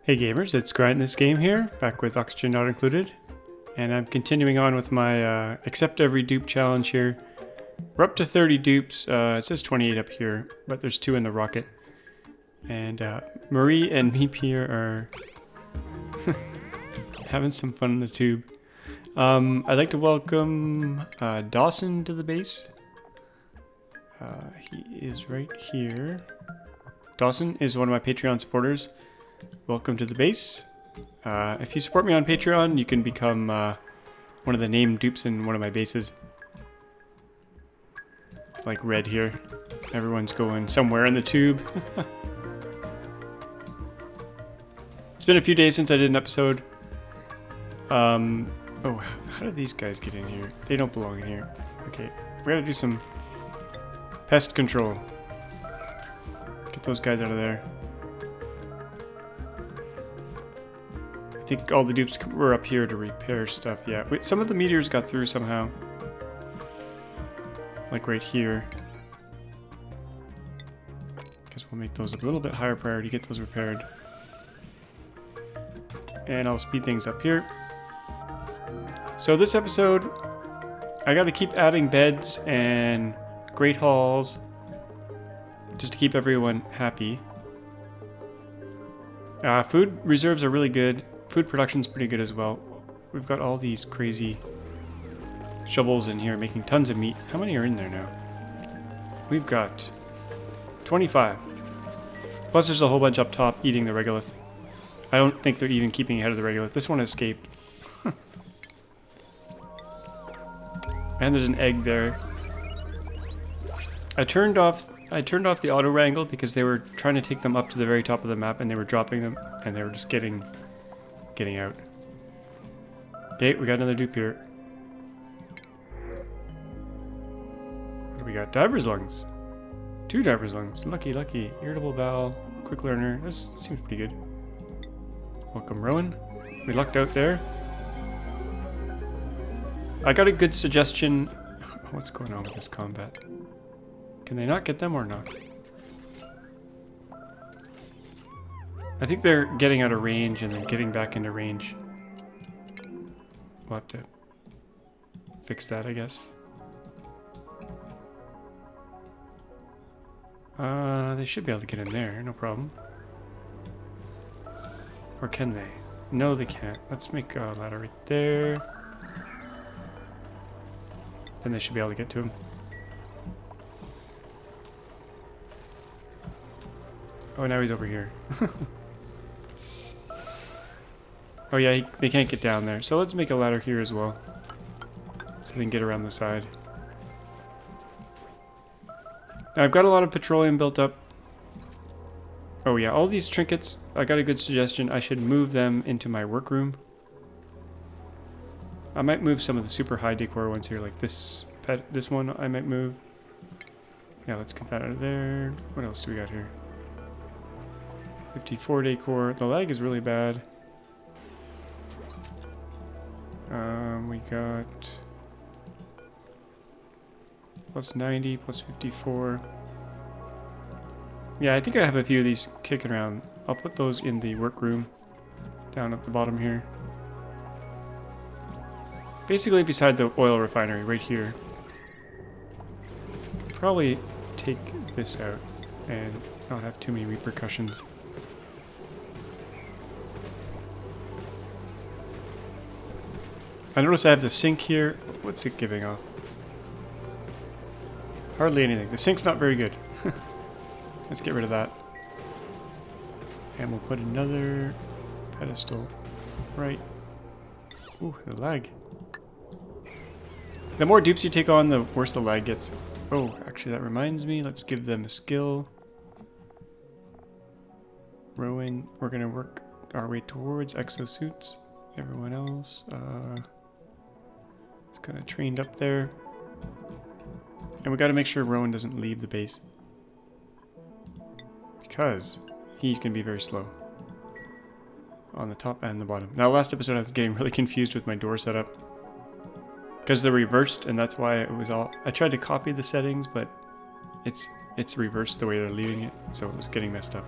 Hey gamers, it's GrindThisGame here, back with Oxygen Not Included, and I'm continuing on with my accept every dupe challenge here. We're up to 30 dupes, it says 28 up here, but there's 2 in the rocket. And Marie and me, Pierre, are having some fun in the tube. I'd like to welcome Dawson to the base. He is right here. Dawson is one of my Patreon supporters. Welcome to the base. If you support me on Patreon, you can become one of the named dupes in one of my bases. Like red here. Everyone's going somewhere in the tube. It's been a few days since I did an episode. Oh, how did these guys get in here? They don't belong in here. Okay, we gotta do some pest control. Get those guys out of there. I think all the dupes were up here to repair stuff. Yeah, wait, some of the meteors got through somehow. Like right here. Guess we'll make those a little bit higher priority, get those repaired. And I'll speed things up here. So this episode, I gotta keep adding beds and great halls just to keep everyone happy. Food reserves are really good. Food production's pretty good as well. We've got all these crazy shovels in here making tons of meat. How many are in there now? We've got 25. Plus there's a whole bunch up top eating the regolith. I don't think they're even keeping ahead of the regolith. This one escaped. And there's an egg there. I turned off the auto wrangle because they were trying to take them up to the very top of the map and they were dropping them and they were just getting out. Okay, we got another dupe here. What do we got? Diver's lungs. 2 diver's lungs. Lucky. Irritable bowel. Quick learner. This seems pretty good. Welcome, Rowan. We lucked out there. I got a good suggestion. What's going on with this combat? Can they not get them or not? I think they're getting out of range and then getting back into range. We'll have to fix that, I guess. They should be able to get in there, no problem. Or can they? No, they can't. Let's make a ladder right there. Then they should be able to get to him. Oh, now he's over here. Oh yeah, they can't get down there. So let's make a ladder here as well. So they can get around the side. Now I've got a lot of petroleum built up. Oh yeah, all these trinkets, I got a good suggestion. I should move them into my workroom. I might move some of the super high decor ones here, like this one I might move. Yeah, let's get that out of there. What else do we got here? 54 decor. The lag is really bad. We got plus 90, plus 54. Yeah, I think I have a few of these kicking around. I'll put those in the workroom down at the bottom here. Basically beside the oil refinery, right here. Probably take this out and not have too many repercussions. I notice I have the sink here. What's it giving off? Hardly anything. The sink's not very good. Let's get rid of that. And we'll put another pedestal right. Ooh, the lag. The more dupes you take on, the worse the lag gets. Oh, actually that reminds me. Let's give them a skill. Rowan, we're going to work our way towards exosuits. Everyone else, is kind of trained up there. And we got to make sure Rowan doesn't leave the base. Because he's going to be very slow. On the top and the bottom. Now last episode I was getting really confused with my door setup. Because they're reversed and that's why it was all... I tried to copy the settings but it's reversed the way they're leaving it. So it was getting messed up.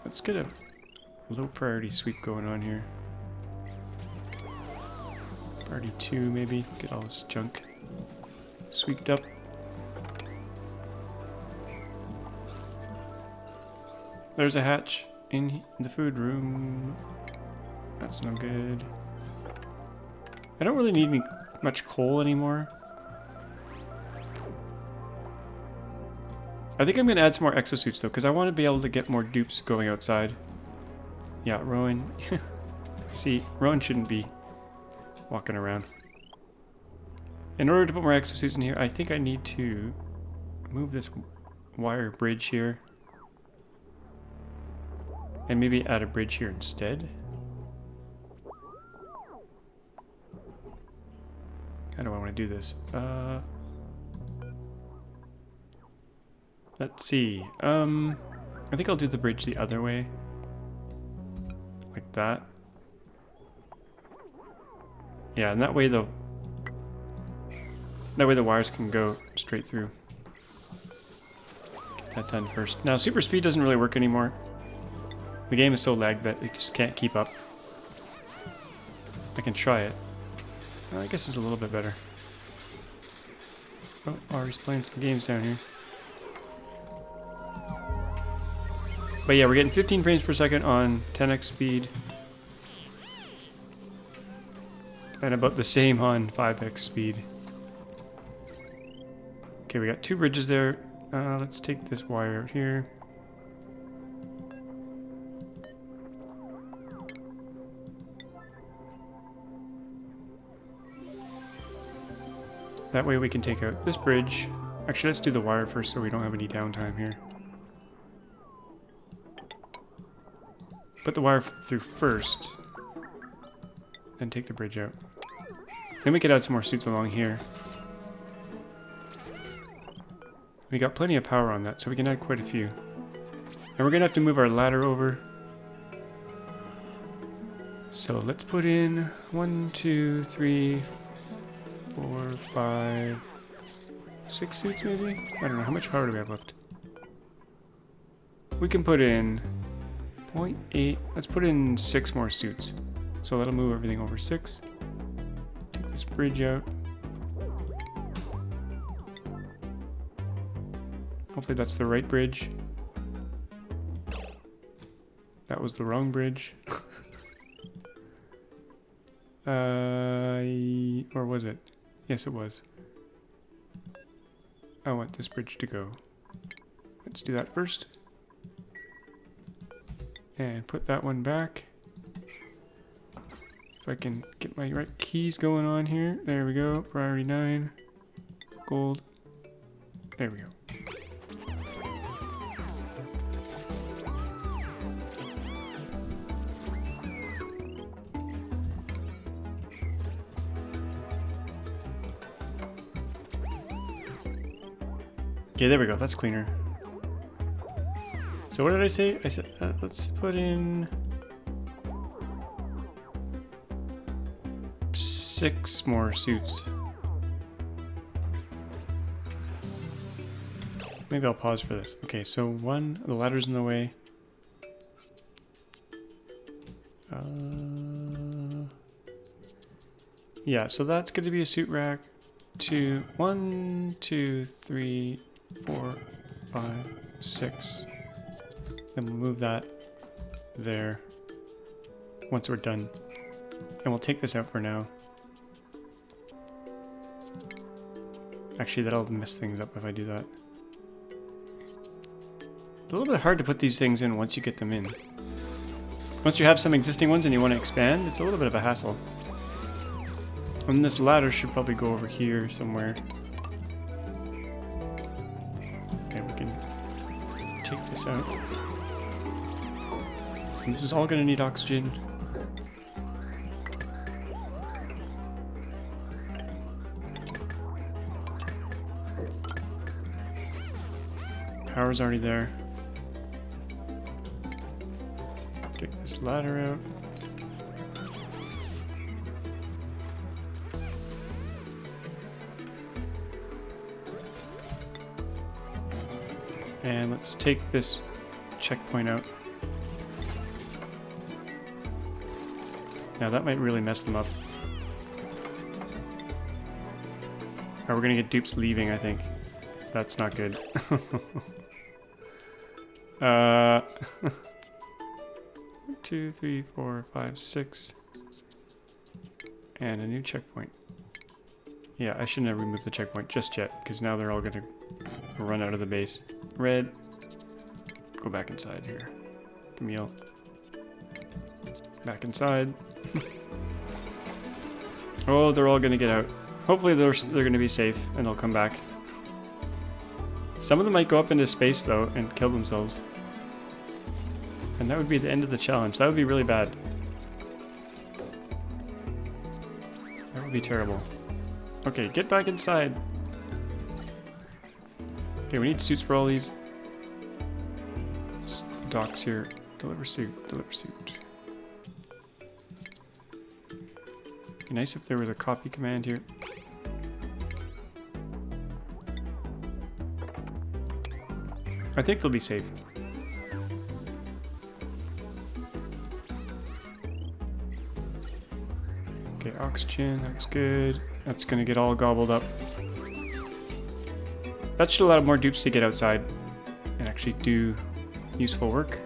Let's get a low priority sweep going on here. Priority 2 maybe. Get all this junk sweeped up. There's a hatch in the food room. That's no good. I don't really need much coal anymore. I think I'm going to add some more exosuits though, because I want to be able to get more dupes going outside. Yeah, Rowan. See, Rowan shouldn't be walking around. In order to put more exosuits in here, I think I need to move this wire bridge here. And maybe add a bridge here instead. How do I want to do this? Let's see. I think I'll do the bridge the other way. Like that. Yeah, and that way the wires can go straight through. Get that done first. Now super speed doesn't really work anymore. The game is so lagged that it just can't keep up. I can try it. Well, I guess it's a little bit better. Oh, Ari's playing some games down here. But yeah, we're getting 15 frames per second on 10x speed. And about the same on 5x speed. Okay, we got 2 bridges there. Let's take this wire out here. That way we can take out this bridge. Actually, let's do the wire first so we don't have any downtime here. Put the wire through first. Then take the bridge out. Then we could add some more suits along here. We got plenty of power on that, so we can add quite a few. And we're gonna have to move our ladder over. So let's put in 1, 2, 3, 4, 5, 6 suits maybe? I don't know, how much power do we have left? We can put in 0.8, let's put in 6 more suits. So that'll move everything over 6. Take this bridge out. Hopefully that's the right bridge. That was the wrong bridge. Or was it? Yes, it was. I want this bridge to go. Let's do that first. And put that one back. If I can get my right keys going on here. There we go. Priority 9. Gold. There we go. Okay, there we go. That's cleaner. So what did I say? I said, let's put in 6 more suits. Maybe I'll pause for this. Okay, so 1, the ladder's in the way. Yeah, so that's going to be a suit rack. 1, 2, 3, 4, 5, 6. Then we'll move that there once we're done. And we'll take this out for now. Actually, that'll mess things up if I do that. It's a little bit hard to put these things in once you get them in. Once you have some existing ones and you want to expand, it's a little bit of a hassle. And this ladder should probably go over here somewhere. Okay, we can take this out. And this is all going to need oxygen. Power's already there. Take this ladder out. And let's take this checkpoint out. Now that might really mess them up. Oh, we're gonna get dupes leaving, I think. That's not good. 2, 3, 4, 5, 6. And a new checkpoint. Yeah, I shouldn't have removed the checkpoint just yet, because now they're all gonna run out of the base. Red. Go back inside here. Camille. Back inside. Oh, they're all gonna get out. Hopefully they're gonna be safe and they'll come back. Some of them might go up into space though and kill themselves. And that would be the end of the challenge. That would be really bad. That would be terrible. Okay, get back inside. Okay, we need suits for all these. Docs here. Deliver suit. Deliver suit. Be nice if there was a copy command here. I think they'll be safe. Okay, oxygen, that's good. That's gonna get all gobbled up. That should allow more dupes to get outside and actually do useful work.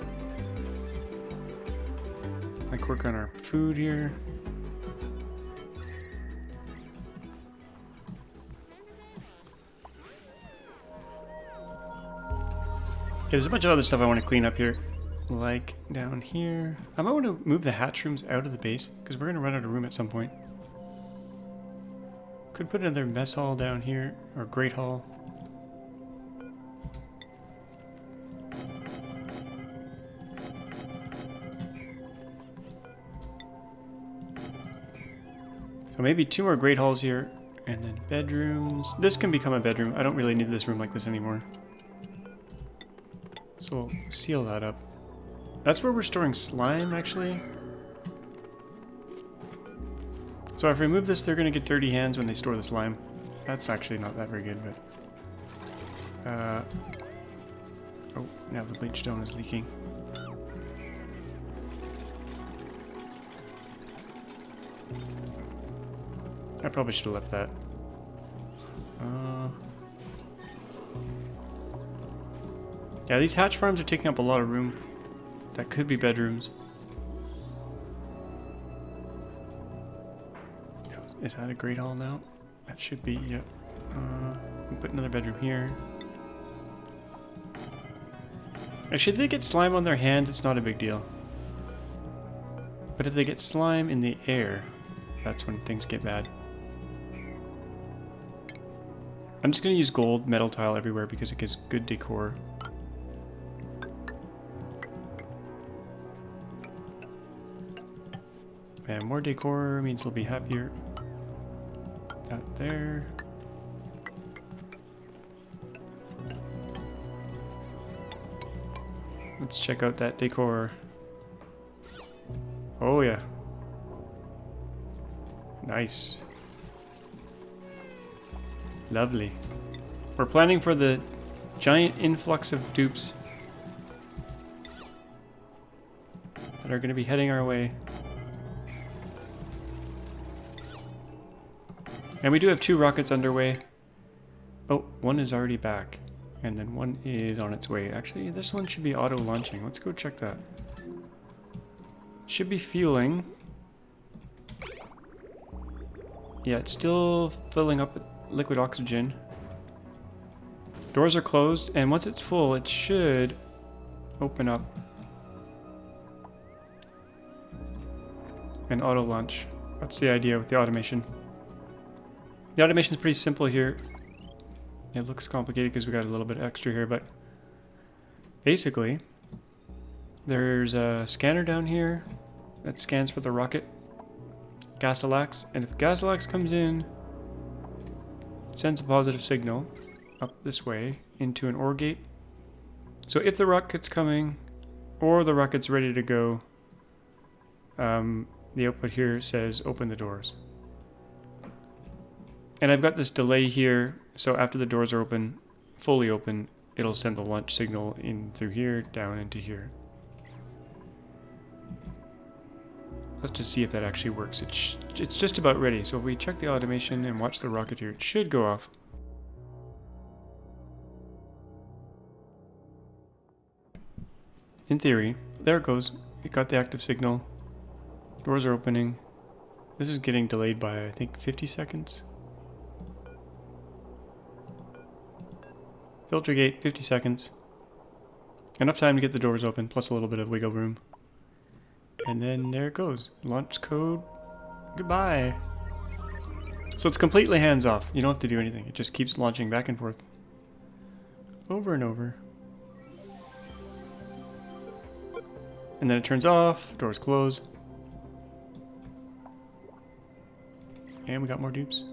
Like work on our food here. Okay, there's a bunch of other stuff I want to clean up here. Like down here. I might want to move the hatch rooms out of the base because we're going to run out of room at some point. Could put another mess hall down here, or great hall. So maybe 2 more great halls here, and then bedrooms. This can become a bedroom. I don't really need this room like this anymore. So we'll seal that up. That's where we're storing slime, actually. So if we remove this, they're going to get dirty hands when they store the slime. That's actually not that very good, but... oh, now the bleach stone is leaking. I probably should have left that. Yeah, these hatch farms are taking up a lot of room. That could be bedrooms. Is that a great hall now? That should be, yep. We'll put another bedroom here. Actually, if they get slime on their hands, it's not a big deal. But if they get slime in the air, that's when things get bad. I'm just going to use gold metal tile everywhere because it gives good decor. And more decor means they'll be happier. That there. Let's check out that decor. Oh yeah. Nice. Lovely. We're planning for the giant influx of dupes that are going to be heading our way. And we do have 2 rockets underway. Oh, one is already back. And then one is on its way. Actually, this one should be auto-launching. Let's go check that. Should be fueling. Yeah, it's still filling up with liquid oxygen. Doors are closed, and once it's full, it should open up and auto-launch. That's the idea with the automation. The automation is pretty simple here. It looks complicated because we got a little bit extra here, but basically, there's a scanner down here that scans for the rocket Gasilax, and if Gasilax comes in, it sends a positive signal up this way into an OR gate. So if the rocket's coming or the rocket's ready to go, the output here says open the doors. And I've got this delay here, so after the doors are open, fully open, it'll send the launch signal in through here, down into here. Let's just see if that actually works. It's just about ready. So if we check the automation and watch the rocketeer, it should go off. In theory, there it goes. It got the active signal. Doors are opening. This is getting delayed by, I think, 50 seconds. Filter gate, 50 seconds. Enough time to get the doors open, plus a little bit of wiggle room. And then there it goes. Launch code. Goodbye. So it's completely hands off. You don't have to do anything. It just keeps launching back and forth. Over and over. And then it turns off. Doors close. And we got more dupes.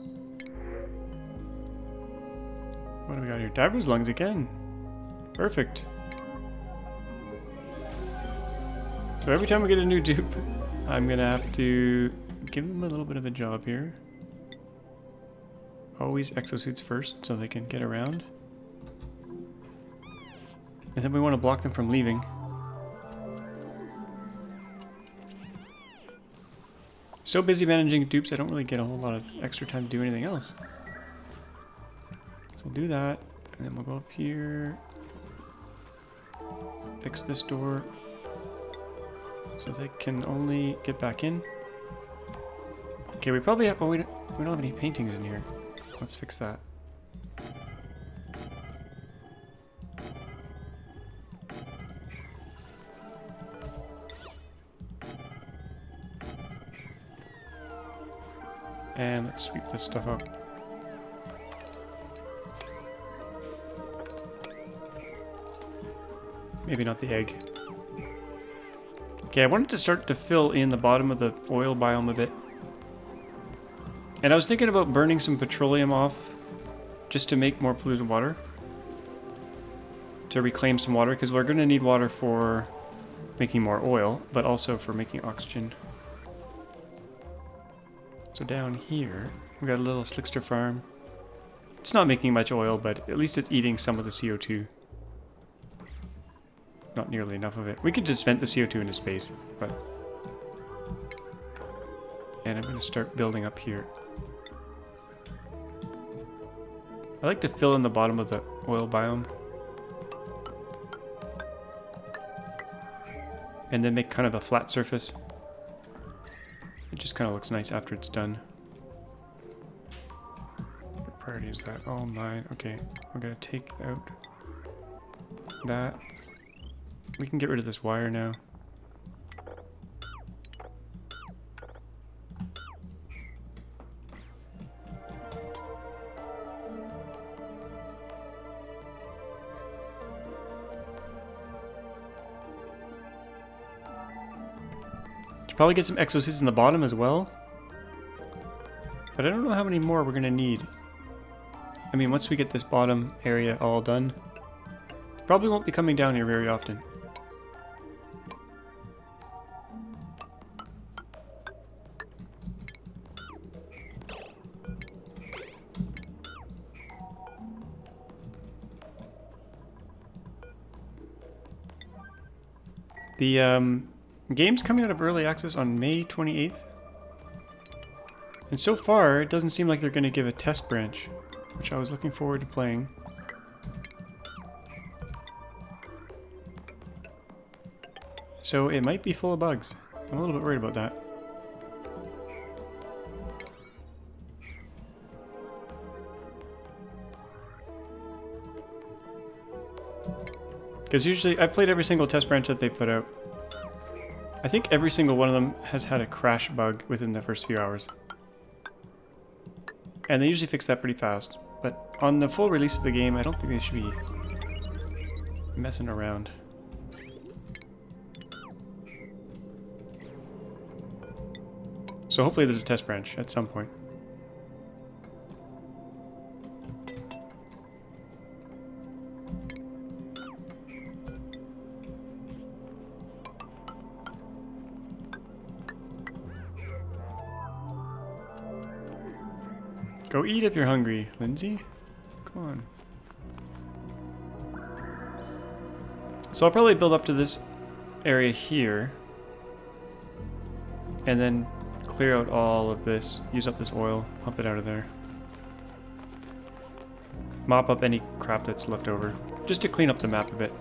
What do we got here? Diver's lungs again. Perfect. So every time we get a new dupe, I'm gonna have to give them a little bit of a job here. Always exosuits first so they can get around. And then we want to block them from leaving. So busy managing dupes, I don't really get a whole lot of extra time to do anything else. So we'll do that, and then we'll go up here. Fix this door. So they can only get back in. Okay, we probably have, we don't have any paintings in here. Let's fix that. And let's sweep this stuff up. Maybe not the egg. Okay, I wanted to start to fill in the bottom of the oil biome a bit. And I was thinking about burning some petroleum off just to make more polluted water. To reclaim some water, because we're going to need water for making more oil, but also for making oxygen. So down here, we got a little slickster farm. It's not making much oil, but at least it's eating some of the CO2. Not nearly enough of it. We could just vent the CO2 into space, but... And I'm going to start building up here. I like to fill in the bottom of the oil biome. And then make kind of a flat surface. It just kind of looks nice after it's done. What priority is that? All mine. Okay, we're going to take out that. We can get rid of this wire now. Should probably get some exosuits in the bottom as well. But I don't know how many more we're going to need. I mean, once we get this bottom area all done, probably won't be coming down here very often. The game's coming out of early access on May 28th. And so far, it doesn't seem like they're going to give a test branch, which I was looking forward to playing. So it might be full of bugs. I'm a little bit worried about that. Because usually, I've played every single test branch that they put out. I think every single one of them has had a crash bug within the first few hours. And they usually fix that pretty fast. But on the full release of the game, I don't think they should be messing around. So hopefully there's a test branch at some point. Go eat if you're hungry, Lindsay. Come on. So I'll probably build up to this area here. And then clear out all of this, use up this oil, pump it out of there. Mop up any crap that's left over, just to clean up the map a bit.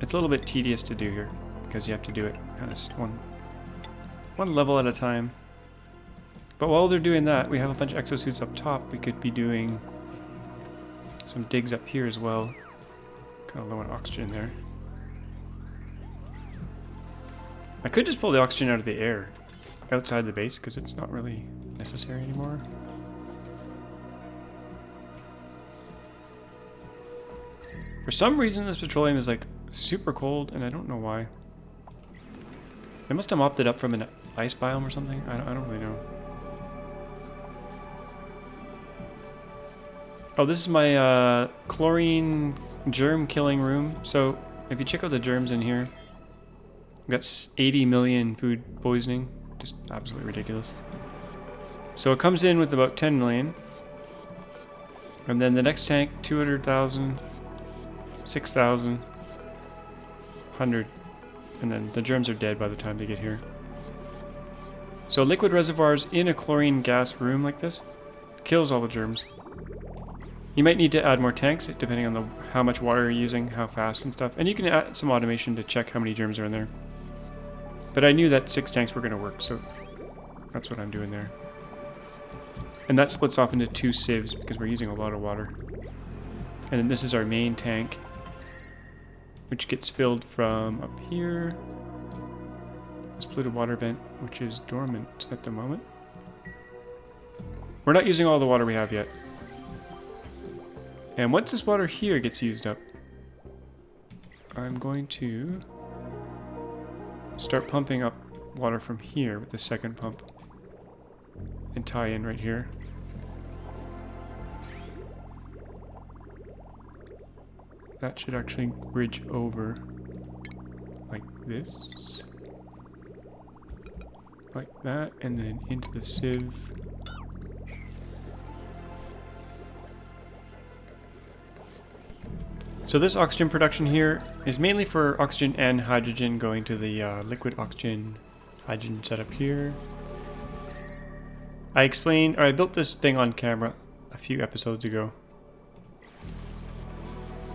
It's a little bit tedious to do here, because you have to do it kind of one level at a time. But while they're doing that, we have a bunch of exosuits up top. We could be doing some digs up here as well. Kind of low on oxygen there. I could just pull the oxygen out of the air outside the base, because it's not really necessary anymore. For some reason, this petroleum is like super cold, and I don't know why. They must have mopped it up from an ice biome or something. I don't really know. Oh, this is my chlorine germ killing room. So if you check out the germs in here, we've got 80 million food poisoning. Just absolutely ridiculous. So it comes in with about 10 million. And then the next tank, 200,000, 6,000, 100. And then the germs are dead by the time they get here. So liquid reservoirs in a chlorine gas room like this kills all the germs. You might need to add more tanks depending on how much water you're using, how fast and stuff. And you can add some automation to check how many germs are in there. But I knew that 6 tanks were going to work, so that's what I'm doing there. And that splits off into 2 sieves because we're using a lot of water. And then this is our main tank, which gets filled from up here. This polluted water vent, which is dormant at the moment. We're not using all the water we have yet. And once this water here gets used up, I'm going to start pumping up water from here with the second pump and tie in right here. That should actually bridge over like this, like that, and then into the sieve. So this oxygen production here is mainly for oxygen and hydrogen going to the liquid oxygen hydrogen setup here. I built this thing on camera a few episodes ago.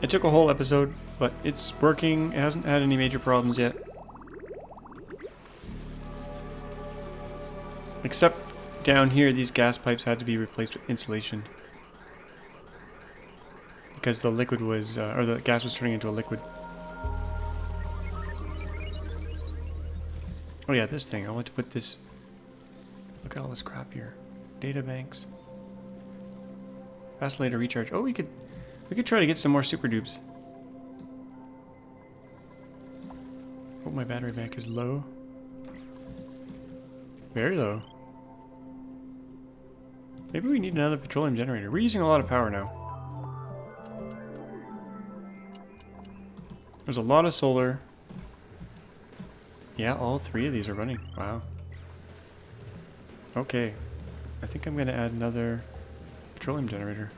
It took a whole episode, but it's working. It hasn't had any major problems yet. Except down here, these gas pipes had to be replaced with insulation. Because the liquid was, or the gas was turning into a liquid. Oh yeah, this thing. I want to put this. Look at all this crap here. Data banks. Vacillator recharge. Oh, we could try to get some more super dupes. Oh, my battery bank is low. Very low. Maybe we need another petroleum generator. We're using a lot of power now. There's a lot of solar. Yeah, all 3 of these are running. Wow. Okay. I think I'm going to add another petroleum generator.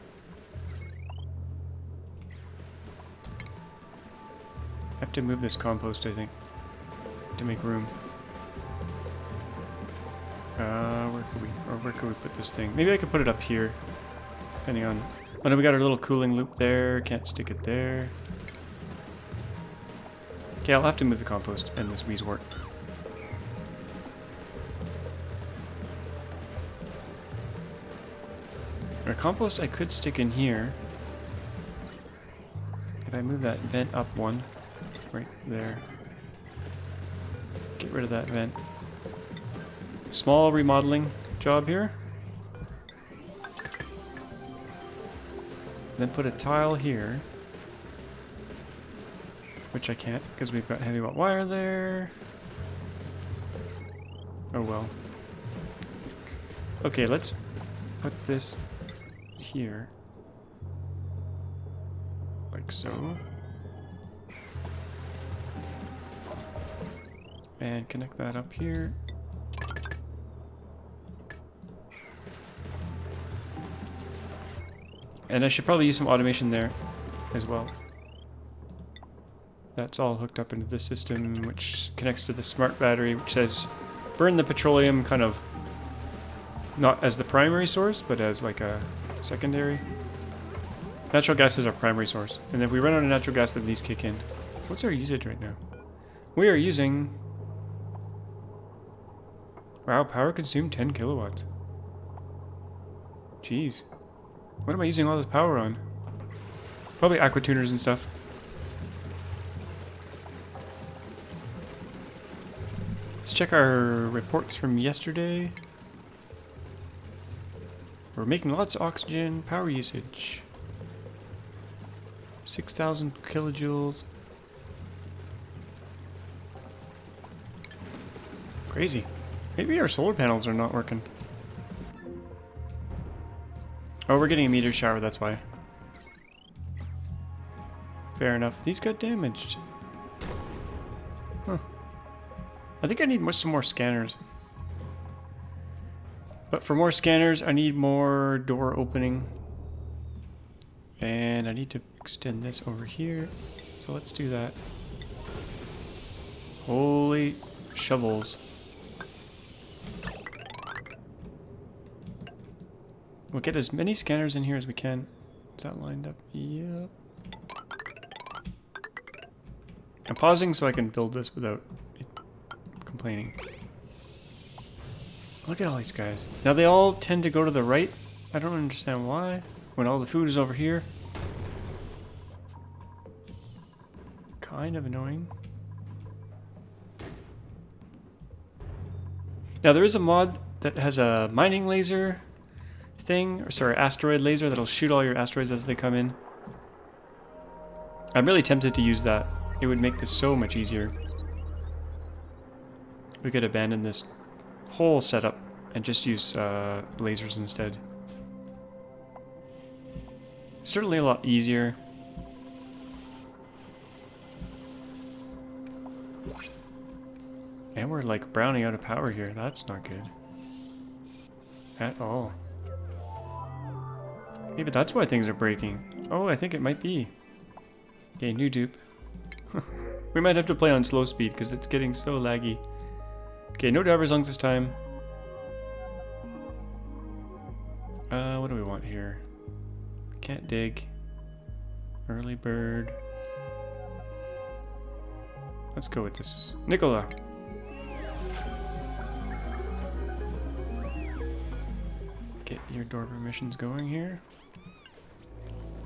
I have to move this compost, I think, to make room. Where could we put this thing? Maybe I could put it up here, depending on... Oh no, we got our little cooling loop there. Can't stick it there. Okay, I'll have to move the compost and this wheezewort. Our compost I could stick in here. If I move that vent up one, right there. Get rid of that vent. Small remodeling job here. Then put a tile here. Which I can't, because we've got heavy wire there. Oh well. Okay, let's put this here. Like so. And connect that up here. And I should probably use some automation there as well. That's all hooked up into this system, which connects to the smart battery, which says burn the petroleum kind of not as the primary source, but as like a secondary. Natural gas is our primary source. And if we run out of natural gas, then these kick in. What's our usage right now? We are using... Wow, power consumed 10 kilowatts. Jeez. What am I using all this power on? Probably aqua tuners and stuff. Let's check our reports from yesterday. We're making lots of oxygen. Power usage. 6,000 kilojoules. Crazy. Maybe our solar panels are not working. Oh, we're getting a meteor shower, that's why. Fair enough. These got damaged. Huh. I think I need some more scanners. But for more scanners, I need more door opening. And I need to extend this over here. So let's do that. Holy shovels. We'll get as many scanners in here as we can. Is that lined up? Yep. I'm pausing so I can build this without complaining. Look at all these guys. Now they all tend to go to the right. I don't understand why. When all the food is over here. Kind of annoying. Now there is a mod that has a mining laser thing, or sorry, asteroid laser that'll shoot all your asteroids as they come in. I'm really tempted to use that. It would make this so much easier. We could abandon this whole setup and just use lasers instead. Certainly a lot easier. And we're like browning out of power here. That's not good. At all. Maybe that's why things are breaking. Oh, I think it might be. Okay, new dupe. We might have to play on slow speed because it's getting so laggy. Okay, no driver's lungs this time. What do we want here? Can't dig. Early bird. Let's go with this. Nicola. Get your door permissions going here.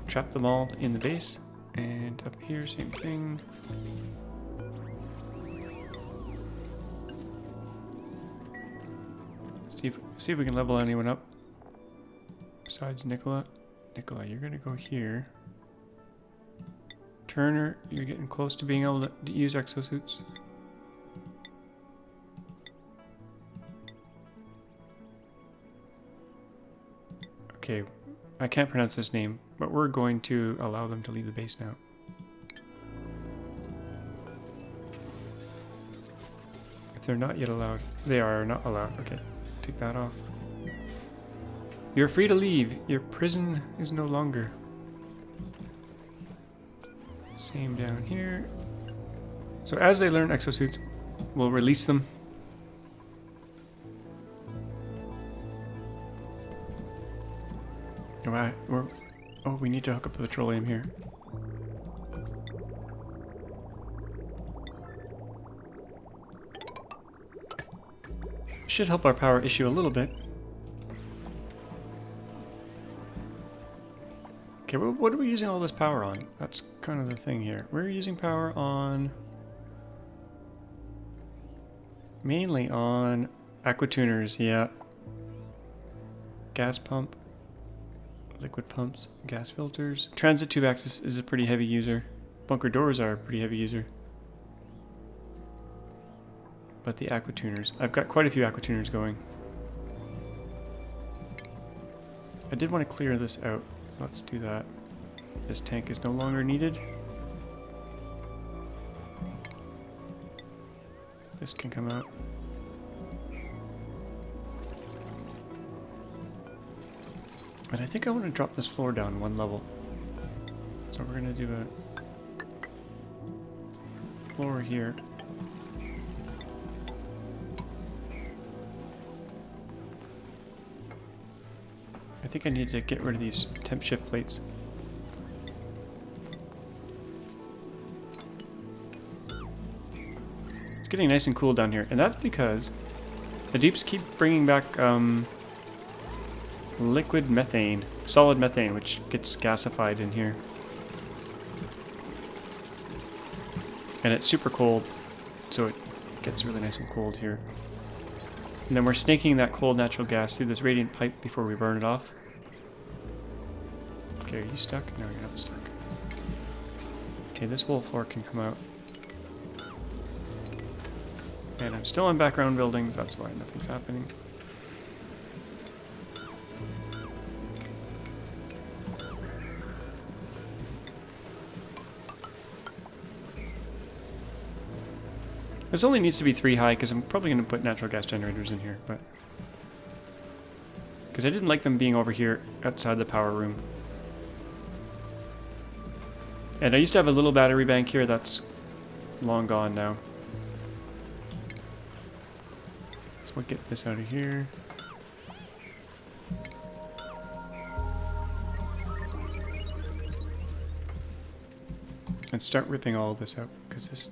Trap them all in the base. And up here, same thing. See if we can level anyone up. Besides Nicola. Nicola, you're gonna go here. Turner, you're getting close to being able to use exosuits. Okay, I can't pronounce this name, but we're going to allow them to leave the base now. If they're not yet allowed, they are not allowed. Okay, take that off. You're free to leave. Your prison is no longer. Same down here. So as they learn exosuits, we'll release them. Alright, oh, we need to hook up the petroleum here. Should help our power issue a little bit. Okay, what are we using all this power on? That's kind of the thing here. We're using power on... mainly on aqua tuners, yeah. Gas pump. Liquid pumps, gas filters. Transit tube access is a pretty heavy user. Bunker doors are a pretty heavy user. But the aqua tuners, I've got quite a few aqua tuners going. I did want to clear this out. Let's do that. This tank is no longer needed. This can come out. And I think I want to drop this floor down one level. So we're going to do floor here. I think I need to get rid of these temp shift plates. It's getting nice and cool down here, and that's because the dupes keep bringing back liquid methane, solid methane, which gets gasified in here. And it's super cold, so it gets really nice and cold here. And then we're snaking that cold natural gas through this radiant pipe before we burn it off. Okay, are you stuck? No, you're not stuck. Okay, this whole floor can come out. And I'm still on background buildings, that's why nothing's happening. This only needs to be 3 high because I'm probably going to put natural gas generators in here, but because I didn't like them being over here outside the power room. And I used to have a little battery bank here that's long gone now. So we'll get this out of here. And start ripping all of this out because this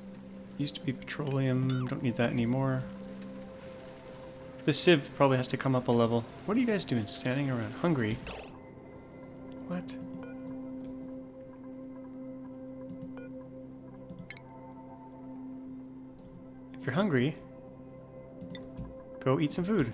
used to be petroleum, don't need that anymore. This sieve probably has to come up a level. What are you guys doing? Standing around? Hungry? What? If you're hungry, go eat some food.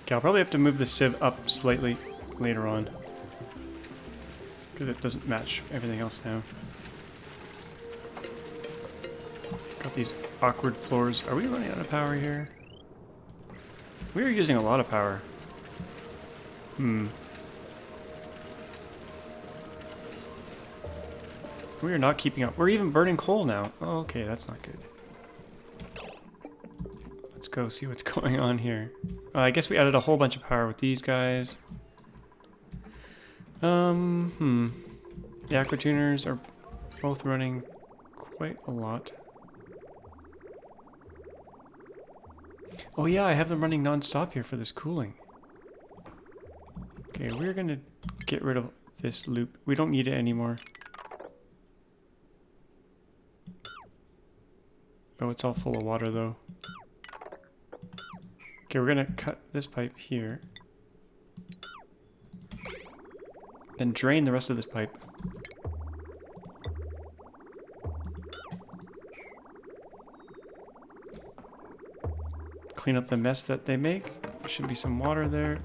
Okay, I'll probably have to move the sieve up slightly later on, because it doesn't match everything else now. Got these awkward floors. Are we running out of power here? We are using a lot of power. We are not keeping up. We're even burning coal now. Oh, okay, that's not good. Let's go see what's going on here. I guess we added a whole bunch of power with these guys. The aqua tuners are both running quite a lot. Oh yeah, I have them running non-stop here for this cooling. Okay, we're gonna get rid of this loop. We don't need it anymore. Oh, it's all full of water though. Okay, we're gonna cut this pipe here. Then drain the rest of this pipe. Clean up the mess that they make. There should be some water there.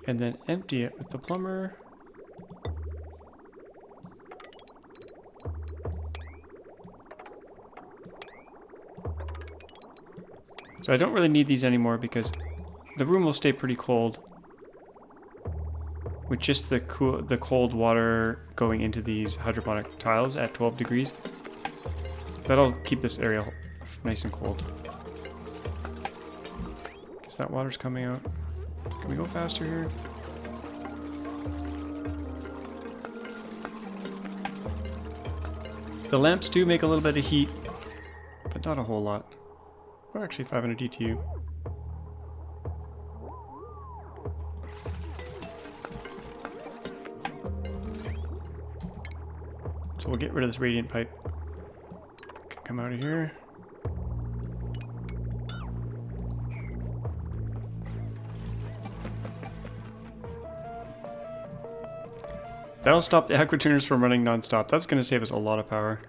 And then empty it with the plumber. So I don't really need these anymore because the room will stay pretty cold with just the cold water going into these hydroponic tiles at 12 degrees. That'll keep this area nice and cold. Guess that water's coming out. Can we go faster here? The lamps do make a little bit of heat, but not a whole lot. Or actually 500 DTU. So we'll get rid of this radiant pipe. Come out of here. That'll stop the aqua tuners from running non-stop. That's going to save us a lot of power.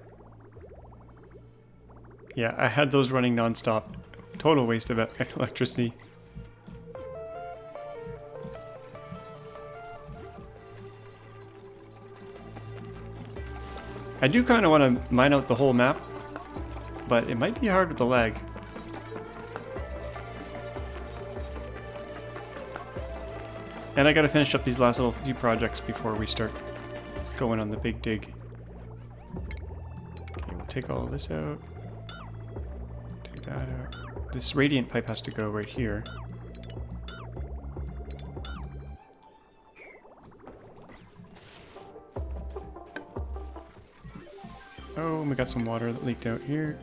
Yeah, I had those running non-stop. Total waste of electricity. I do kind of want to mine out the whole map, but it might be hard with the lag. And I gotta finish up these last little few projects before we start going on the big dig. Okay, we'll take all of this out. Take that out. This radiant pipe has to go right here. Oh, we got some water that leaked out here.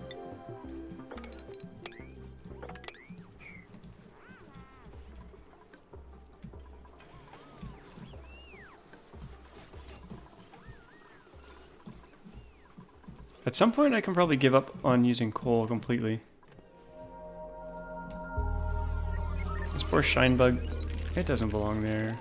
At some point I can probably give up on using coal completely. This poor shine bug, it doesn't belong there.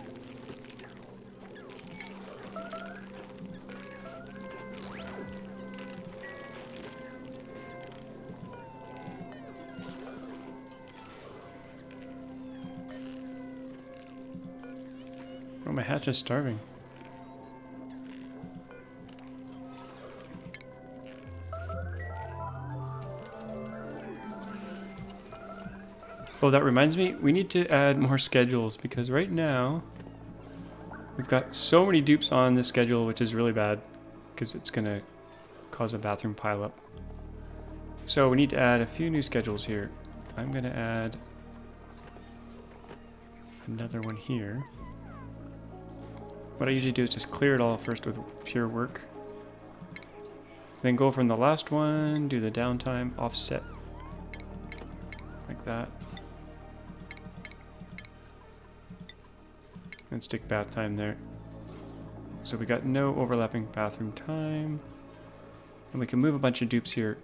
Oh, my hatch is starving. Oh, that reminds me, we need to add more schedules because right now we've got so many dupes on this schedule, which is really bad because it's going to cause a bathroom pileup. So we need to add a few new schedules here. I'm going to add another one here. What I usually do is just clear it all first with pure work. Then go from the last one, do the downtime, offset, like that. And stick bath time there. So we got no overlapping bathroom time. And we can move a bunch of dupes here,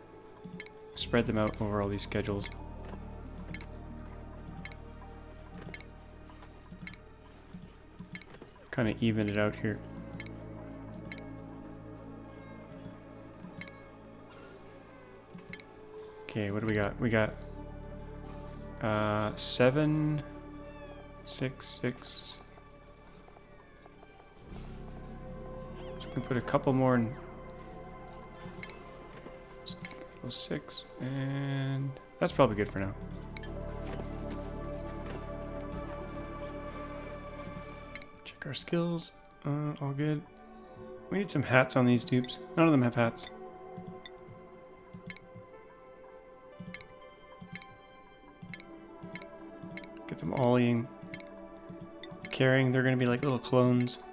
spread them out over all these schedules. Kind of even it out here. Okay, what do we got? We got 7, 6, 6. So we can put a couple more in 6, and that's probably good for now. Check our skills. All good. We need some hats on these dupes. None of them have hats. Get them ollieing, carrying. They're going to be like little clones.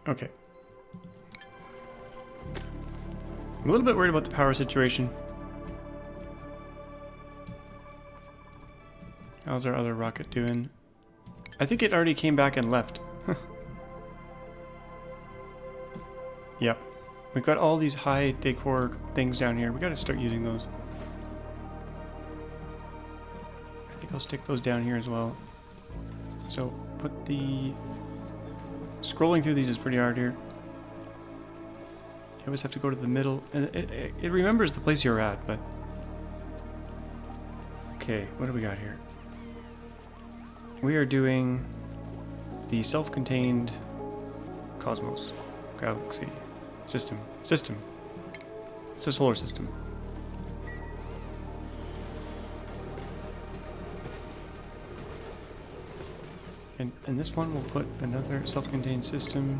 Okay. I'm a little bit worried about the power situation. How's our other rocket doing? I think it already came back and left. Yep. We've got all these high decor things down here. We gotta start using those. I think I'll stick those down here as well. So put the... Scrolling through these is pretty hard here. You always have to go to the middle. And it remembers the place you're at, but... Okay, what do we got here? We are doing the self-contained cosmos, galaxy, system. It's a solar system. And this one will put another self-contained system.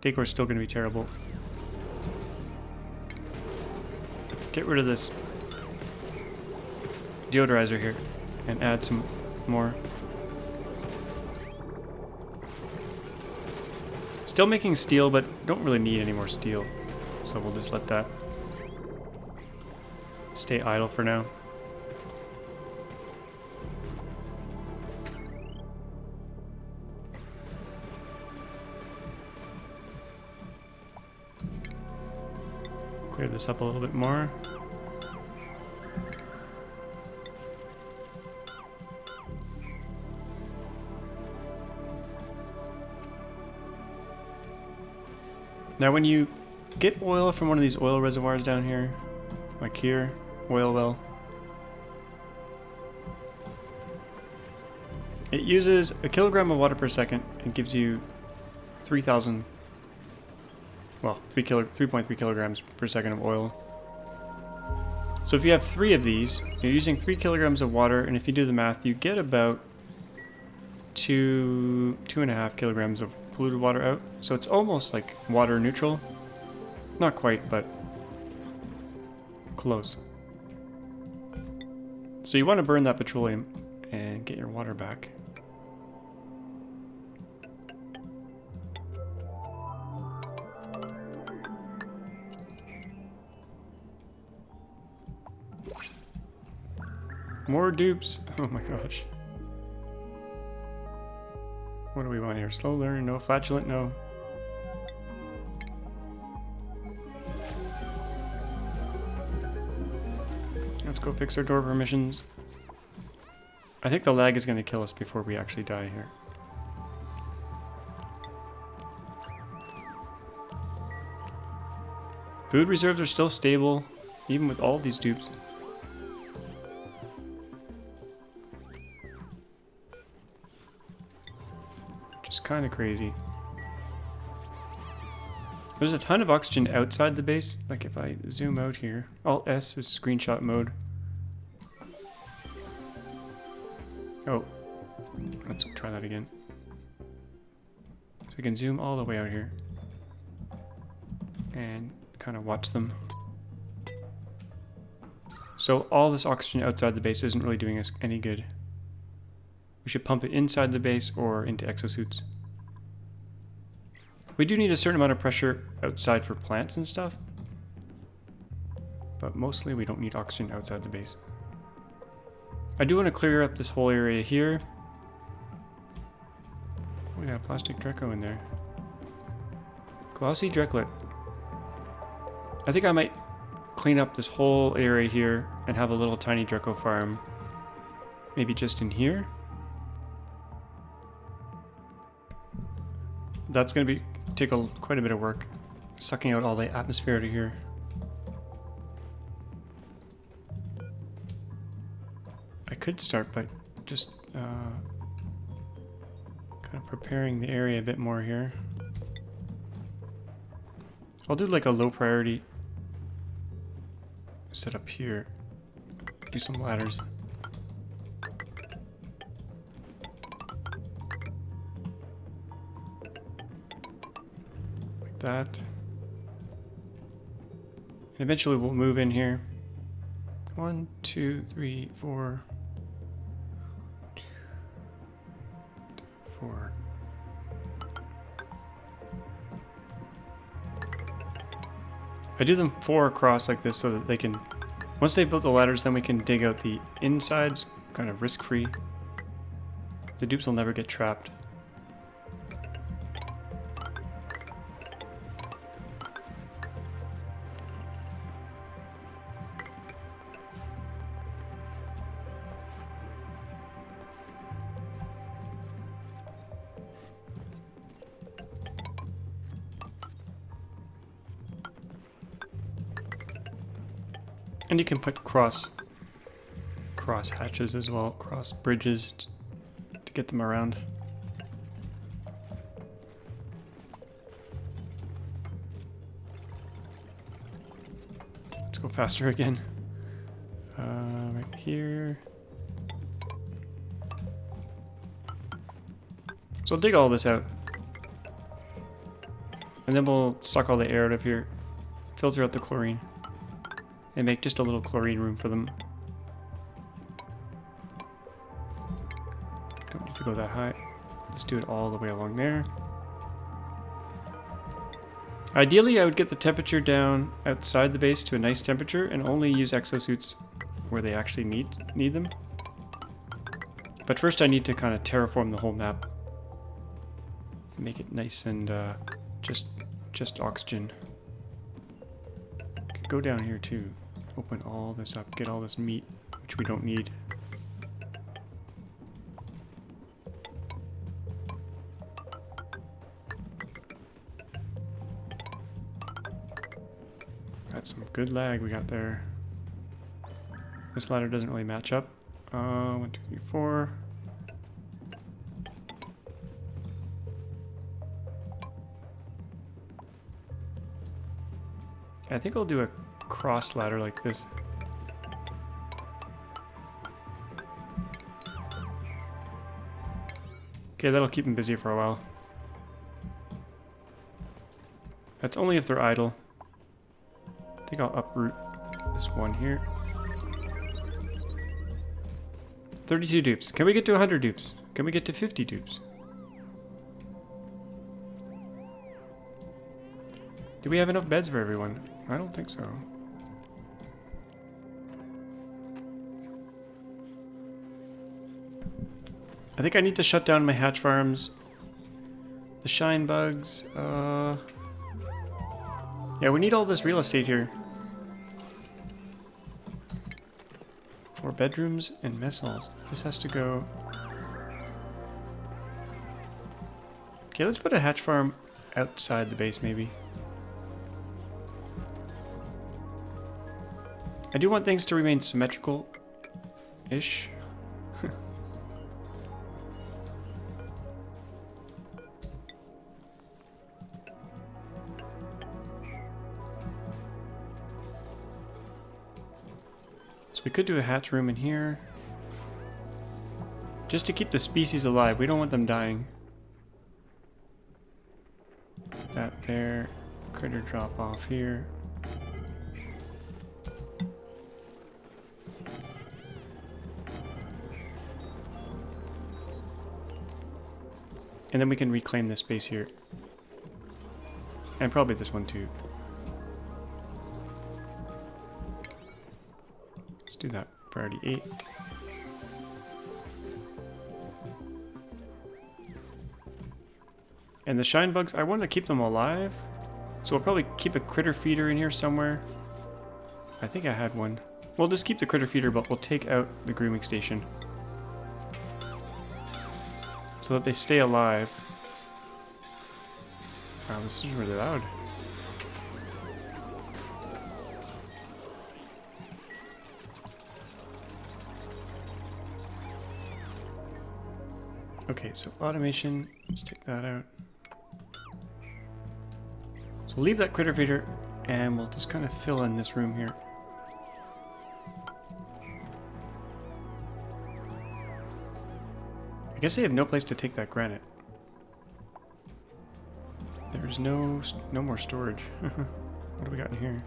Decor is still going to be terrible. Get rid of this deodorizer here and add some more. Still making steel, but don't really need any more steel. So we'll just let that stay idle for now. Clear this up a little bit more. Now when you get oil from one of these oil reservoirs down here, like here, oil well, It uses a kilogram of water per second and gives you 3,000, well, 3.3 kilograms per second of oil. So if you have 3 of these, you're using 3 kilograms of water, and if you do the math, you get about 2.5 kilograms of polluted water out. So it's almost like water neutral. Not quite, but close. So you want to burn that petroleum and get your water back. More dupes. Oh my gosh. What do we want here? Slow learner? No. Flatulent? No. Let's go fix our door permissions. I think the lag is going to kill us before we actually die here. Food reserves are still stable, even with all these dupes. Just kind of crazy. There's a ton of oxygen outside the base. Like if I zoom out here, Alt S is screenshot mode. Oh, let's try that again. So we can zoom all the way out here and kind of watch them. So all this oxygen outside the base isn't really doing us any good. We should pump it inside the base or into exosuits. We do need a certain amount of pressure outside for plants and stuff, but mostly we don't need oxygen outside the base. I do want to clear up this whole area here. We got a plastic Draco in there. Glossy Dreklet. I think I might clean up this whole area here and have a little tiny Draco farm. Maybe just in here. That's going to take quite a bit of work, sucking out all the atmosphere out of here. I could start by just kind of preparing the area a bit more here. I'll do like a low priority set up here. Do some ladders. Like that. And eventually we'll move in here. 1, 2, 3, 4. 4. I do them 4 across like this so that they can, once they build the ladders, then we can dig out the insides, kind of risk-free. The dupes will never get trapped. And you can put cross hatches as well, cross bridges to get them around. Let's go faster again. Right here. So I'll dig all this out. And then we'll suck all the air out of here, filter out the chlorine, and make just a little chlorine room for them. Don't need to go that high. Let's do it all the way along there. Ideally, I would get the temperature down outside the base to a nice temperature and only use exosuits where they actually need them. But first I need to kind of terraform the whole map. Make it nice and just oxygen. Could go down here too. Open all this up, get all this meat, which we don't need. That's some good lag we got there. This ladder doesn't really match up. 1, 2, 3, 4. I think I'll do a cross ladder like this. Okay, that'll keep them busy for a while. That's only if they're idle. I think I'll uproot this one here. 32 dupes. Can we get to 100 dupes? Can we get to 50 dupes? Do we have enough beds for everyone? I don't think so. I think I need to shut down my hatch farms. The shine bugs. Yeah, we need all this real estate here. 4 bedrooms and mess halls. This has to go. Okay, let's put a hatch farm outside the base, maybe. I do want things to remain symmetrical-ish. So we could do a hatch room in here. Just to keep the species alive. We don't want them dying. That there. Critter drop off here. And then we can reclaim this space here. And probably this one too. Let's do that. Priority 8. And the shine bugs, I want to keep them alive. So we'll probably keep a critter feeder in here somewhere. I think I had one. We'll just keep the critter feeder, but we'll take out the grooming station. So that they stay alive. Wow, this is really loud. Okay, so automation, let's take that out. So we'll leave that critter feeder, and we'll just kind of fill in this room here. I guess they have no place to take that granite. There's no more storage. What do we got in here?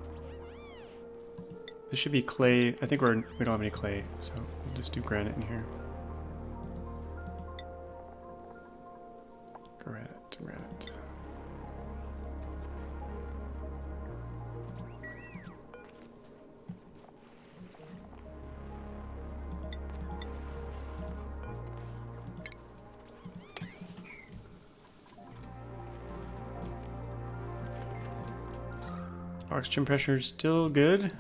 This should be clay. I think we don't have any clay, so we'll just do granite in here. Granite. Oxygen pressure is still good.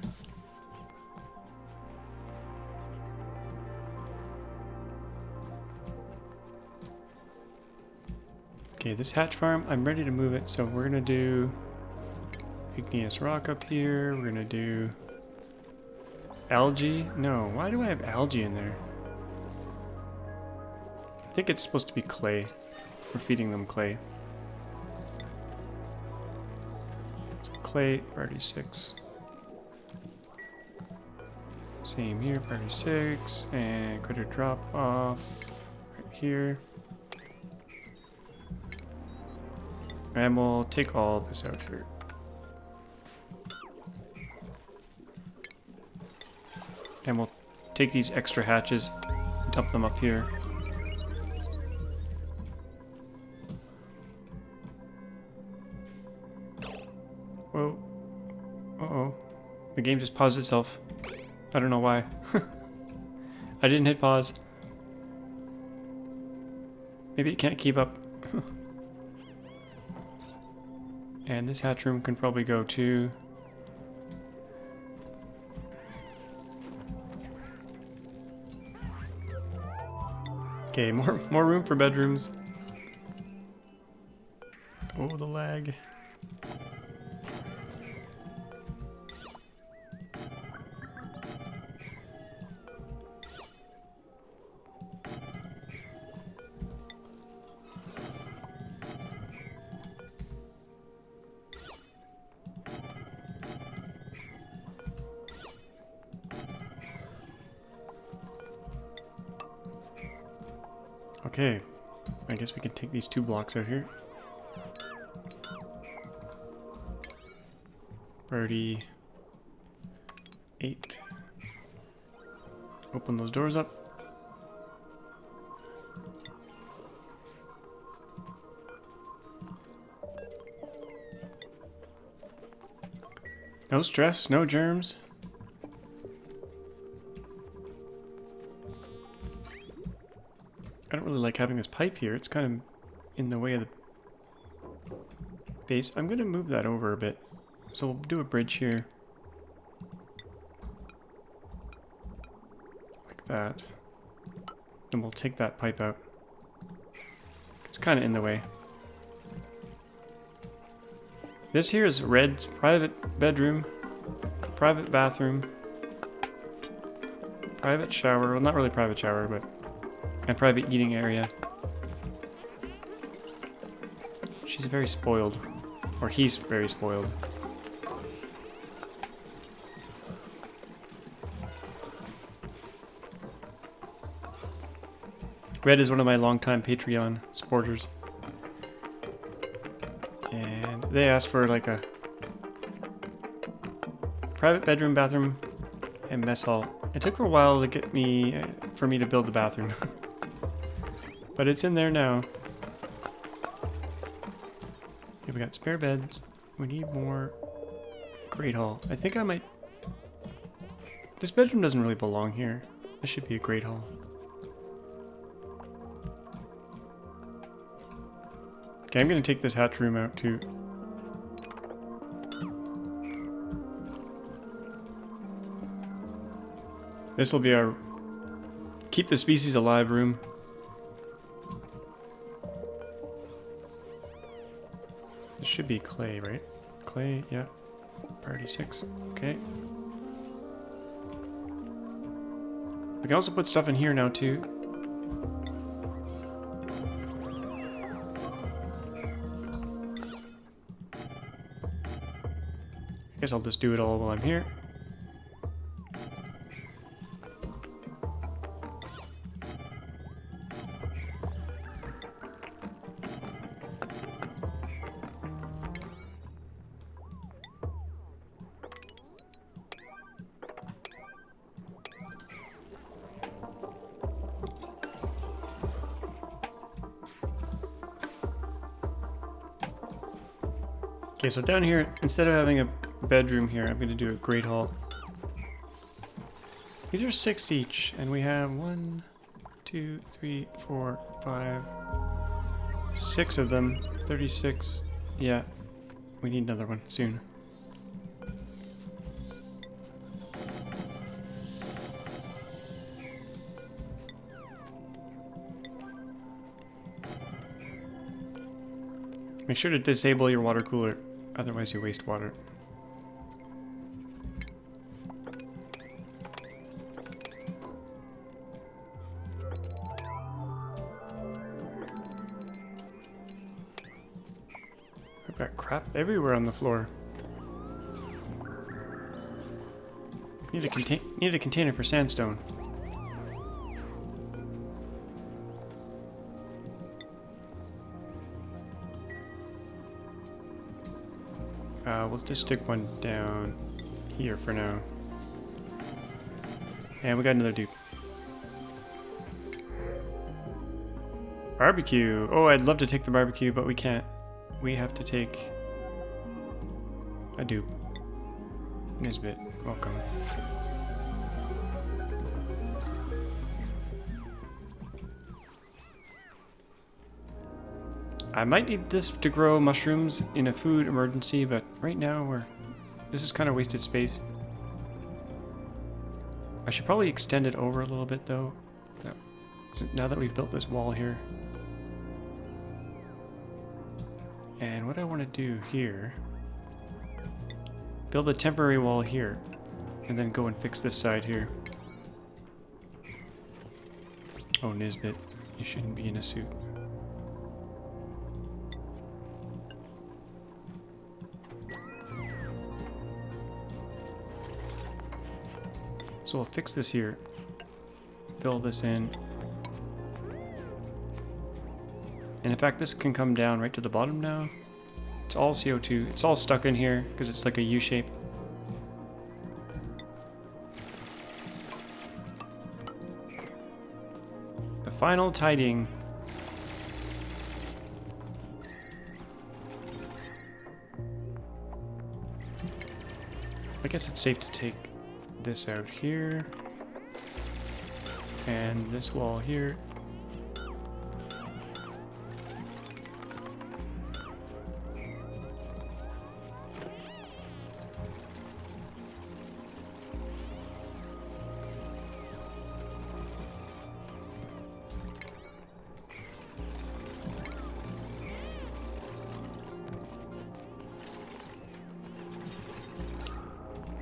Okay, this hatch farm, I'm ready to move it. So we're gonna do igneous rock up here. We're gonna do algae. No, why do I have algae in there? I think it's supposed to be clay. We're feeding them clay. Clay, priority 6. Same here, priority 6. And critter drop off right here. And we'll take all this out here. And we'll take these extra hatches and dump them up here. Whoa. Uh-oh. The game just paused itself. I don't know why. I didn't hit pause. Maybe it can't keep up. And this hatch room can probably go too. Okay, more room for bedrooms. Oh, the lag. Okay, I guess we can take these 2 blocks out here. Priority 8. Open those doors up. No stress, no germs. I don't really like having this pipe here. It's kind of in the way of the base. I'm going to move that over a bit. So we'll do a bridge here. Like that. Then we'll take that pipe out. It's kind of in the way. This here is Red's private bedroom, private bathroom, private shower. Well, not really private shower, but... and private eating area. She's very spoiled. Or he's very spoiled. Red is one of my longtime Patreon supporters. And they asked for like a private bedroom, bathroom, and mess hall. It took a while to get me, for me to build the bathroom. But it's in there now. Okay, we got spare beds. We need more great hall. I think I might... This bedroom doesn't really belong here. This should be a great hall. Okay, I'm gonna take this hatch room out too. This will be our keep the species alive room. This should be Klei, right? Klei, yeah. Priority 6. Okay. We can also put stuff in here now too. Guess I'll just do it all while I'm here. Okay, so down here, instead of having a bedroom here, I'm going to do a great hall. These are 6 each, and we have 1, 2, 3, 4, 5, 6 of them. 36. Yeah, we need another one soon. Make sure to disable your water cooler, otherwise you waste water. I've got crap everywhere on the floor. Need a container for sandstone. We'll just stick one down here for now. And we got another dupe. Barbecue! Oh, I'd love to take the barbecue, but we can't. We have to take a dupe. Nisbet, welcome. I might need this to grow mushrooms in a food emergency, but right now this is kind of wasted space. I should probably extend it over a little bit though, now that we've built this wall here. And what I want to do here, build a temporary wall here, and then go and fix this side here. Oh, Nisbet, you shouldn't be in a suit. So we'll fix this here, fill this in, And in fact, this can come down right to the bottom now. It's all CO2. It's all stuck in here because it's like a U shape. The final tidying. I guess it's safe to take this out here. And this wall here.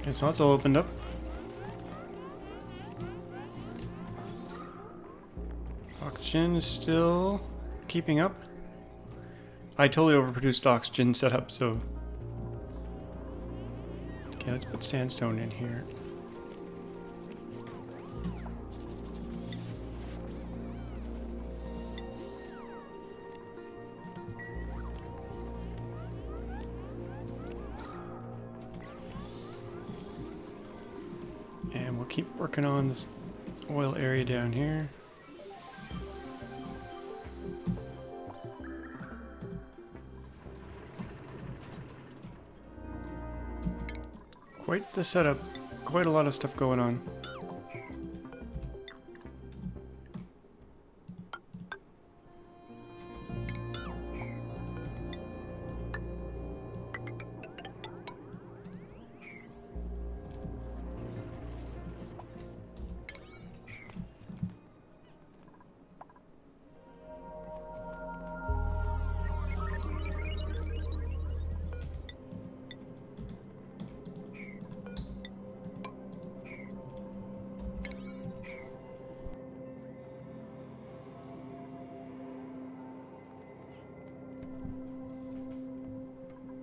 Okay, so that's all opened up. Oxygen is still keeping up. I totally overproduced oxygen setup, so... Okay, let's put sandstone in here. And we'll keep working on this oil area down here. Quite the setup. Quite a lot of stuff going on.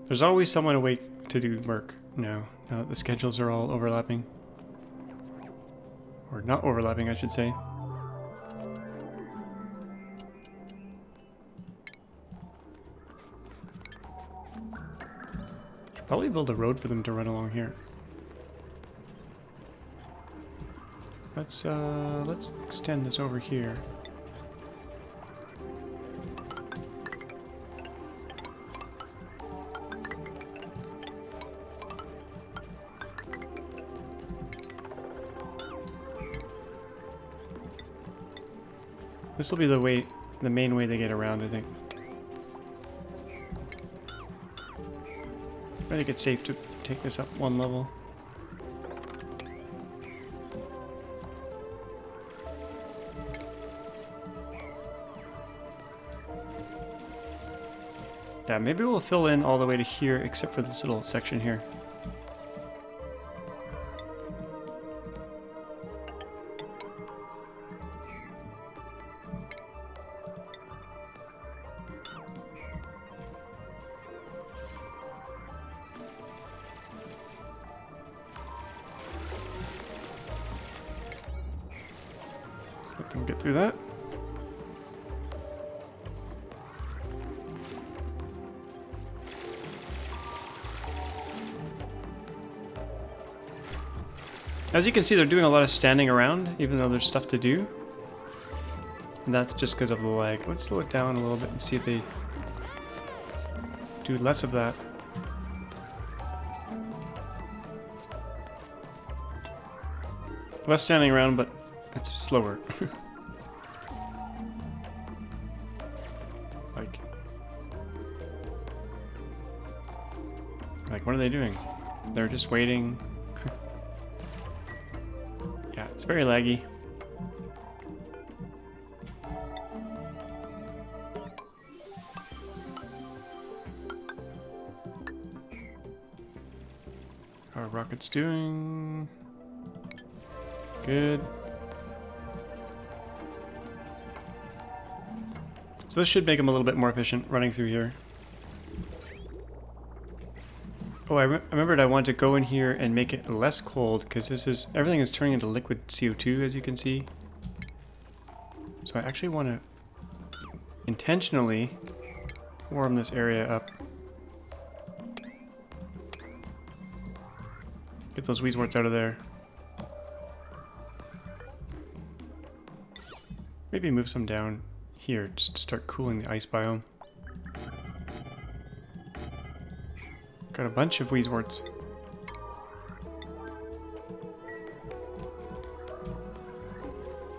There's always someone awake to do work now that the schedules are all overlapping. Or not overlapping, I should say. Should probably build a road for them to run along here. Let's extend this over here. This will be the main way they get around, I think. I think it's safe to take this up one level. Yeah, maybe we'll fill in all the way to here, except for this little section here. Let them get through that. As you can see, they're doing a lot of standing around, even though there's stuff to do. And that's just because of the lag. Let's slow it down a little bit and see if they do less of that. Less standing around, but it's slower. Like, what are they doing? They're just waiting. Yeah, it's very laggy. How are rockets doing? Good. So this should make them a little bit more efficient running through here. Oh, I remembered I wanted to go in here and make it less cold because everything is turning into liquid CO2, as you can see. So I actually want to intentionally warm this area up. Get those weezeworts out of there. Maybe move some down here just to start cooling the ice biome. Got a bunch of weezeworts.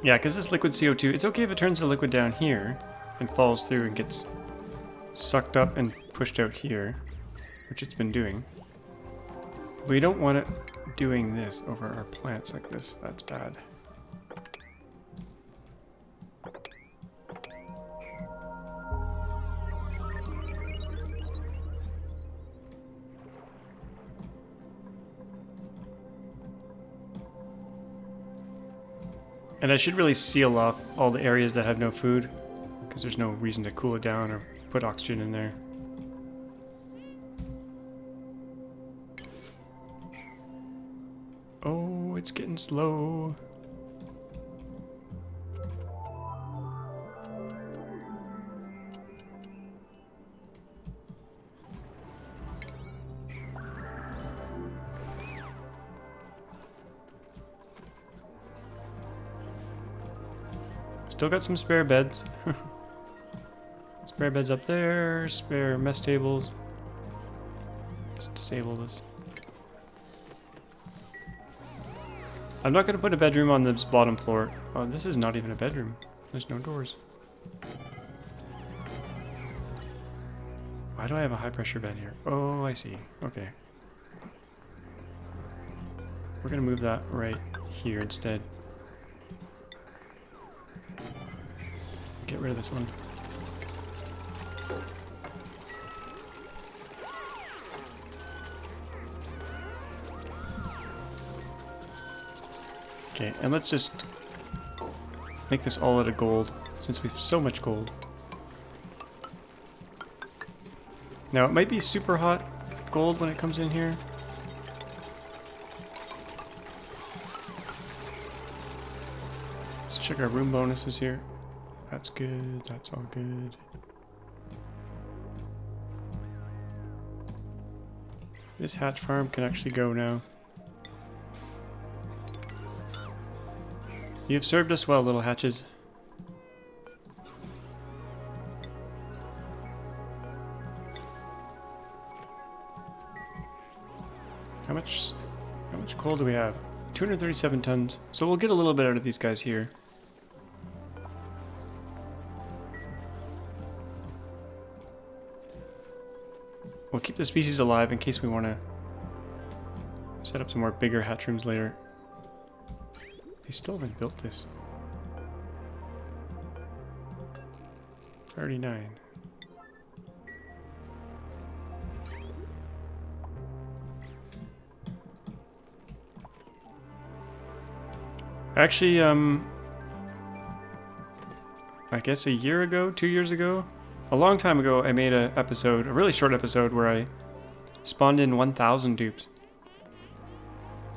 Yeah, because this liquid CO2, it's okay if it turns to liquid down here and falls through and gets sucked up and pushed out here, which it's been doing. We don't want it doing this over our plants like this. That's bad. And I should really seal off all the areas that have no food, because there's no reason to cool it down or put oxygen in there. Oh, it's getting slow. Still got some spare beds. Spare beds up there, spare mess tables. Let's disable this. I'm not going to put a bedroom on this bottom floor. Oh, this is not even a bedroom. There's no doors. Why do I have a high pressure bed here? Oh, I see. Okay. We're going to move that right here instead. Get rid of this one. Okay, and let's just make this all out of gold, since we have so much gold. Now, it might be super hot gold when it comes in here. Let's check our room bonuses here. That's good, that's all good. This hatch farm can actually go now. You've served us well, little hatches. How much coal do we have? 237 tons. So we'll get a little bit out of these guys here. We'll keep the species alive in case we want to set up some more bigger hatch rooms later. They still haven't built this. 39. Actually, I guess a year ago, 2 years ago, a long time ago, I made a really short episode where I spawned in 1,000 dupes.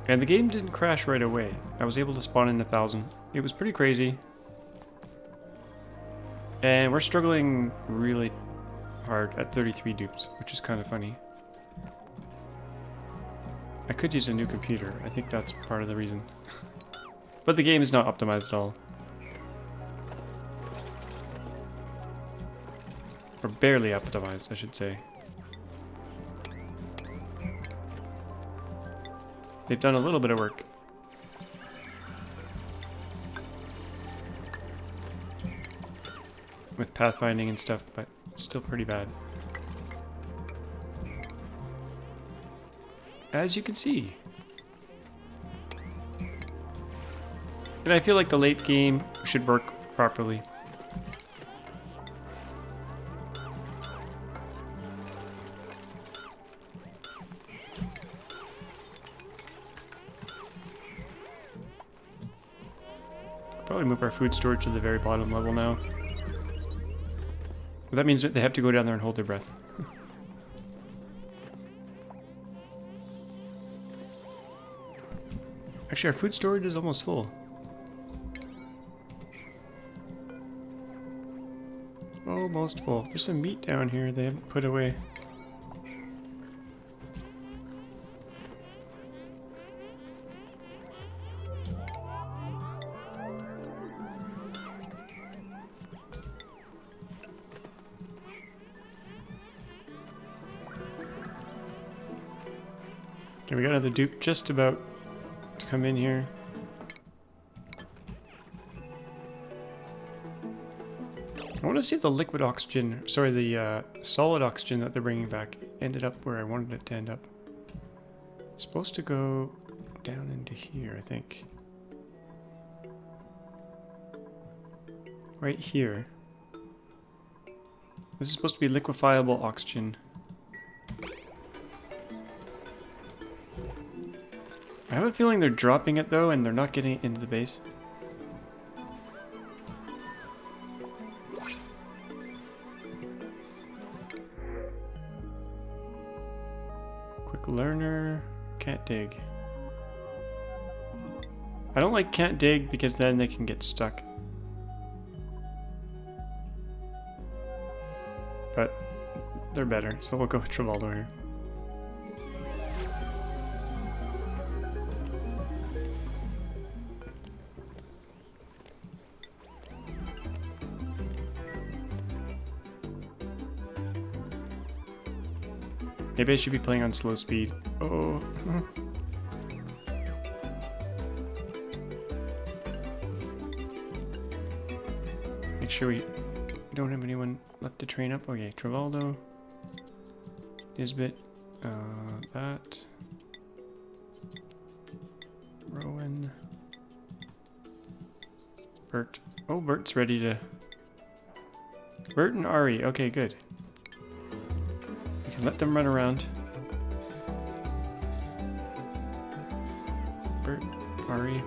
And the game didn't crash right away. I was able to spawn in 1,000. It was pretty crazy. And we're struggling really hard at 33 dupes, which is kind of funny. I could use a new computer. I think that's part of the reason. But the game is not optimized at all. Or barely optimized, I should say. They've done a little bit of work. With pathfinding and stuff, but it's still pretty bad. As you can see. And I feel like the late game should work properly. Probably move our food storage to the very bottom level now. But that means that they have to go down there and hold their breath. Actually, our food storage is almost full. Almost full. There's some meat down here they haven't put away. Okay, we got another dupe just about to come in here. I want to see if the liquid oxygen, sorry, the solid oxygen that they're bringing back ended up where I wanted it to end up. It's supposed to go down into here, I think. Right here. This is supposed to be liquefiable oxygen. I have a feeling they're dropping it though, and they're not getting it into the base. Quick learner, can't dig. I don't like can't dig because then they can get stuck. But they're better, so we'll go with Travaldo here. Maybe I should be playing on slow speed. Oh. Make sure we don't have anyone left to train up. Okay, Travaldo. Nisbet. That. Rowan. Bert. Oh, Bert's ready to... Bert and Ari. Okay, good. We can let them run around. Bert, Ari.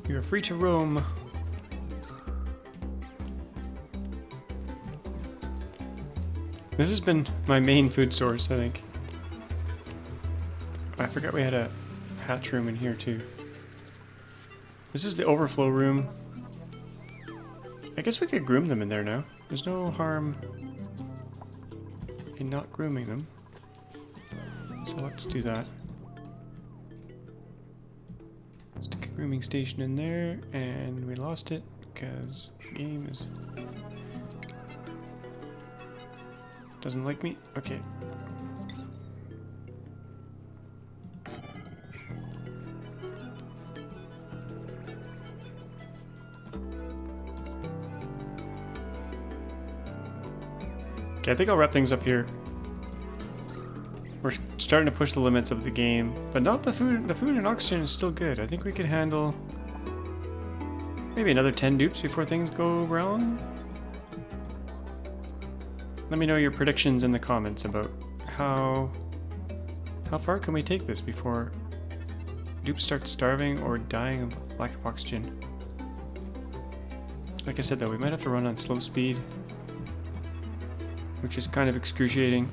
You are free to roam. This has been my main food source, I think. I forgot we had a hatch room in here too. This is the overflow room. I guess we could groom them in there now. There's no harm in not grooming them. So let's do that. Stick a grooming station in there, and we lost it because the game is... doesn't like me? Okay. Okay, I think I'll wrap things up here. We're starting to push the limits of the game, but not the food. The food and oxygen is still good. I think we could handle maybe another 10 dupes before things go wrong. Let me know your predictions in the comments about how far can we take this before dupes start starving or dying of lack of oxygen. Like I said though, we might have to run on slow speed, which is kind of excruciating.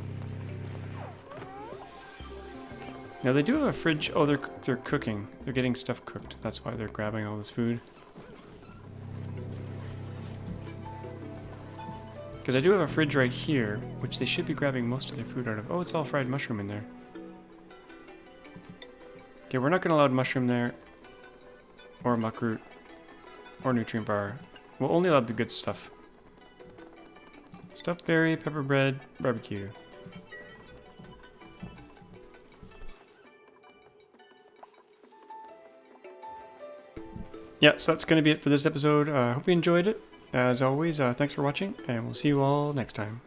Now they do have a fridge. Oh, they're cooking. They're getting stuff cooked. That's why they're grabbing all this food. Because I do have a fridge right here, which they should be grabbing most of their food out of. Oh, it's all fried mushroom in there. Okay, we're not going to allow mushroom there, or muckroot, or nutrient bar. We'll only allow the good stuff. Stuffed berry, pepper bread, barbecue. Yeah, so that's going to be it for this episode. Hope you enjoyed it. As always, thanks for watching, and we'll see you all next time.